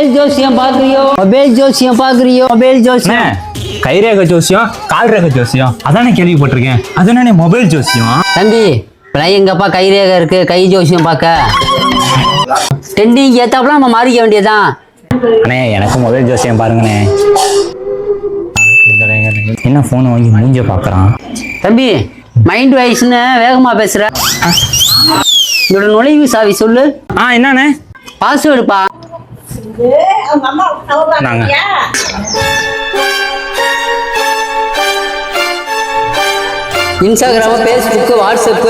Mobile ஜோசியம் பாக்குறியோ? Mobile ஜோசியம் பாக்குறியோ? Mobile ஜோசியம் கைரேகை ஜோசியம், கால் ரேகை ஜோசியம் அதானே கேள்விப்பட்டிருக்கேன். அதுதானே மொபைல் ஜோசியம். தம்பி எங்கப்பா கைரேகை இருக்கு, கை ஜோசியம் பார்க்க டெண்டிங் ஏத்தாப்புல நம்ம மாறிக்க வேண்டியதான். அண்ணே எனக்கு மொபைல் ஜோசியம் பாருங்கண்ணே. என்ன போன் வாங்கி மூஞ்ச பாக்குறான். தம்பி மைண்ட் வாய்ஸ்னு வேகமா பேசுற. இதோட நுழைவு சாவி சொல்லு. என்னண்ணே? பாஸ்வேர்டுப்பா. நாங்க Instagram, Facebook, WhatsApp,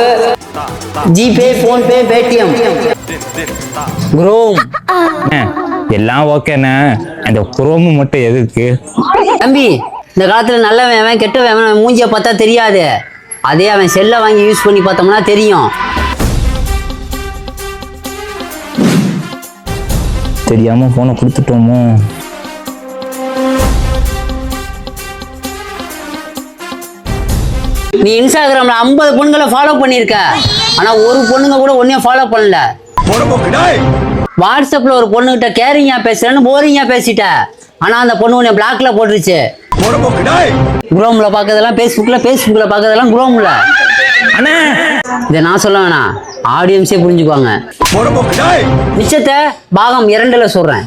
GPay, PhonePe, Paytm, chrome எல்லாம் ஓகேண்ணே. அந்த குரோமு மட்டும் எதுக்கு? தம்பி இந்த காலத்துல நல்லவன் அவன் கெட்டவன் அவன் மூஞ்சிய பார்த்தா தெரியாது. அதே அவன் செல்லை வாங்கி யூஸ் பண்ணி பார்த்தோம்னா தெரியும். தெரியாம போனை கொடுத்துட்டோமோ? நீ இன்ஸ்டாகிராம்ல 50 பொண்ணுங்களை ஃபாலோ பண்ணிருக்க, ஆனா ஒரு பொண்ணுங்க கூட ஒன்னையும் ஃபாலோ பண்ணல. வாட்ஸ்அப்ல ஒரு பொண்ணுகிட்ட கேரிங்கா பேசுறேன்னு போரிங்கா பேசிட்ட, ஆனா அந்த பொண்ணு உன்னை பிளாக்ல போட்டுருச்சு. குரோம்ல பாக்கிறதெல்லாம் பேஸ்புக்ல பாக்கிறதெல்லாம் குரோம்ல. இதை நான் சொல்ல வேணாம், ஆடியன்ஸே புரிஞ்சுக்குவாங்க. மிச்சத்தை பாகம் 2ல சொல்றேன்.